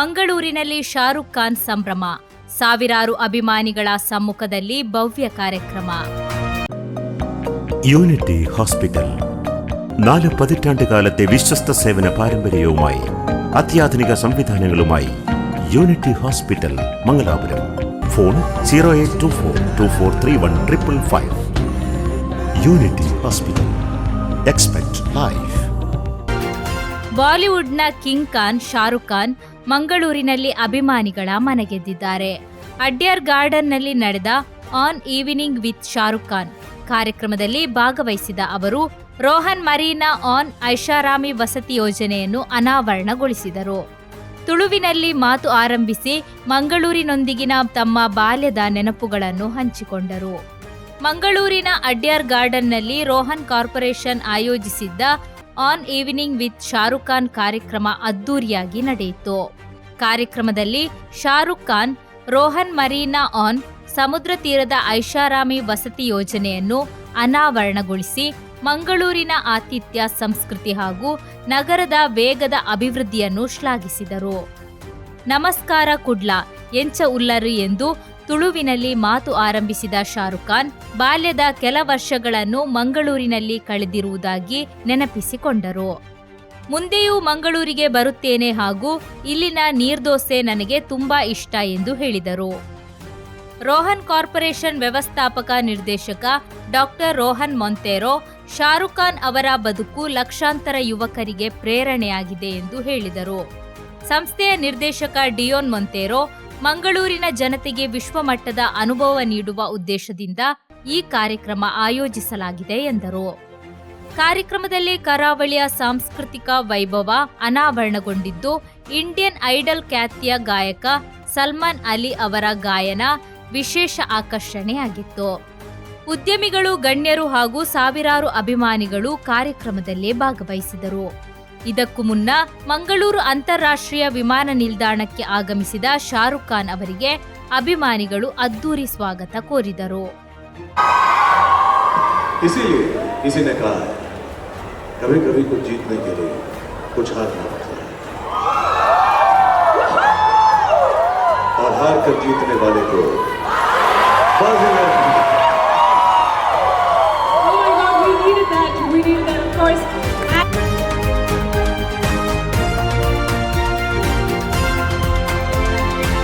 ಮಂಗಳೂರಿನಲ್ಲಿ ಶಾರುಖ್ ಖಾನ್ ಸಂಭ್ರಮ, ಸಾವಿರಾರು ಅಭಿಮಾನಿಗಳ ಸಮ್ಮುಖದಲ್ಲಿ ಭವ್ಯ ಕಾರ್ಯಕ್ರಮ. യൂണിറ്റി ഹോസ്പിറ്റൽ 4 പതിറ്റാണ്ടുകാലത്തെ വിശ്വസ്ത സേവന പാരമ്പര്യവുമായി അത്യാധുനിക സംവിധാനങ്ങളുമായി Unity Hospital Mangalapuram. Phone 0824243155. Unity Hospital. Expect life. ಬಾಲಿವುಡ್ನ ಕಿಂಗ್ ಖಾನ್ ಶಾರುಖ್ ಖಾನ್ ಮಂಗಳೂರಿನಲ್ಲಿ ಅಭಿಮಾನಿಗಳ ಮನಗೆದ್ದಿದ್ದಾರೆ. ಅಡ್ಯಾರ್ ಗಾರ್ಡನ್ನಲ್ಲಿ ನಡೆದ an evening with Shahrukh Khan ಕಾರ್ಯಕ್ರಮದಲ್ಲಿ ಭಾಗವಹಿಸಿದ ಅವರು ರೋಹನ್ ಮರೀನಾ ಆನ್ ಐಷಾರಾಮಿ ವಸತಿ ಯೋಜನೆಯನ್ನು ಅನಾವರಣಗೊಳಿಸಿದರು. ತುಳುವಿನಲ್ಲಿ ಮಾತು ಆರಂಭಿಸಿ ಮಂಗಳೂರಿನೊಂದಿಗಿನ ತಮ್ಮ ಬಾಲ್ಯದ ನೆನಪುಗಳನ್ನು ಹಂಚಿಕೊಂಡರು. ಮಂಗಳೂರಿನ ಅಡ್ಯಾರ್ ಗಾರ್ಡನ್ನಲ್ಲಿ ರೋಹನ್ ಕಾರ್ಪೊರೇಷನ್ ಆಯೋಜಿಸಿದ್ದ on evening with Shahrukh Khan ಕಾರ್ಯಕ್ರಮ ಅದ್ದೂರಿಯಾಗಿ ನಡೆಯಿತು. ಕಾರ್ಯಕ್ರಮದಲ್ಲಿ ಶಾರುಖ್ ಖಾನ್ ರೋಹನ್ ಮರೀನಾ ಆನ್ ಸಮುದ್ರ ತೀರದ ಐಷಾರಾಮಿ ವಸತಿ ಯೋಜನೆಯನ್ನು ಅನಾವರಣಗೊಳಿಸಿ ಮಂಗಳೂರಿನ ಆತಿಥ್ಯ ಸಂಸ್ಕೃತಿ ಹಾಗೂ ನಗರದ ವೇಗದ ಅಭಿವೃದ್ಧಿಯನ್ನು ಶ್ಲಾಘಿಸಿದರು. ನಮಸ್ಕಾರ ಕುಡ್ಲ ಎಂಚ ಉಲ್ಲರು ಎಂದು ತುಳುವಿನಲ್ಲಿ ಮಾತು ಆರಂಭಿಸಿದ ಶಾರುಖ್ ಖಾನ್ ಬಾಲ್ಯದ ಕೆಲ ವರ್ಷಗಳನ್ನು ಮಂಗಳೂರಿನಲ್ಲಿ ಕಳೆದಿರುವುದಾಗಿ ನೆನಪಿಸಿಕೊಂಡರು. ಮುಂದೆಯೂ ಮಂಗಳೂರಿಗೆ ಬರುತ್ತೇನೆ ಹಾಗೂ ಇಲ್ಲಿನ ನೀರ್ದೋಸೆ ನನಗೆ ತುಂಬಾ ಇಷ್ಟ ಎಂದು ಹೇಳಿದರು. ರೋಹನ್ ಕಾರ್ಪೊರೇಷನ್ ವ್ಯವಸ್ಥಾಪಕ ನಿರ್ದೇಶಕ ಡಾಕ್ಟರ್ ರೋಹನ್ ಮೊಂತೆರೊ ಶಾರುಖ್ ಖಾನ್ ಅವರ ಬದುಕು ಲಕ್ಷಾಂತರ ಯುವಕರಿಗೆ ಪ್ರೇರಣೆಯಾಗಿದೆ ಎಂದು ಹೇಳಿದರು. ಸಂಸ್ಥೆಯ ನಿರ್ದೇಶಕ ಡಿಯೋನ್ ಮೊಂತೆರೊ ಮಂಗಳೂರಿನ ಜನತೆಗೆ ವಿಶ್ವಮಟ್ಟದ ಅನುಭವ ನೀಡುವ ಉದ್ದೇಶದಿಂದ ಈ ಕಾರ್ಯಕ್ರಮ ಆಯೋಜಿಸಲಾಗಿದೆ ಎಂದರು. ಕಾರ್ಯಕ್ರಮದಲ್ಲಿ ಕರಾವಳಿಯ ಸಾಂಸ್ಕೃತಿಕ ವೈಭವ ಅನಾವರಣಗೊಂಡಿದ್ದು, ಇಂಡಿಯನ್ ಐಡಲ್ ಖ್ಯಾತಿಯ ಗಾಯಕ ಸಲ್ಮಾನ್ ಅಲಿ ಅವರ ಗಾಯನ ವಿಶೇಷ ಆಕರ್ಷಣೆಯಾಗಿತ್ತು. ಉದ್ಯಮಿಗಳು, ಗಣ್ಯರು ಹಾಗೂ ಸಾವಿರಾರು ಅಭಿಮಾನಿಗಳು ಕಾರ್ಯಕ್ರಮದಲ್ಲಿ ಭಾಗವಹಿಸಿದರು. ಇದಕ್ಕೂ ಮುನ್ನ ಮಂಗಳೂರು ಅಂತಾರಾಷ್ಟ್ರೀಯ ವಿಮಾನ ನಿಲ್ದಾಣಕ್ಕೆ ಆಗಮಿಸಿದ ಶಾರುಖ್ ಖಾನ್ ಅವರಿಗೆ ಅಭಿಮಾನಿಗಳು ಅದ್ದೂರಿ ಸ್ವಾಗತ ಕೋರಿದರು. We needed that, of course.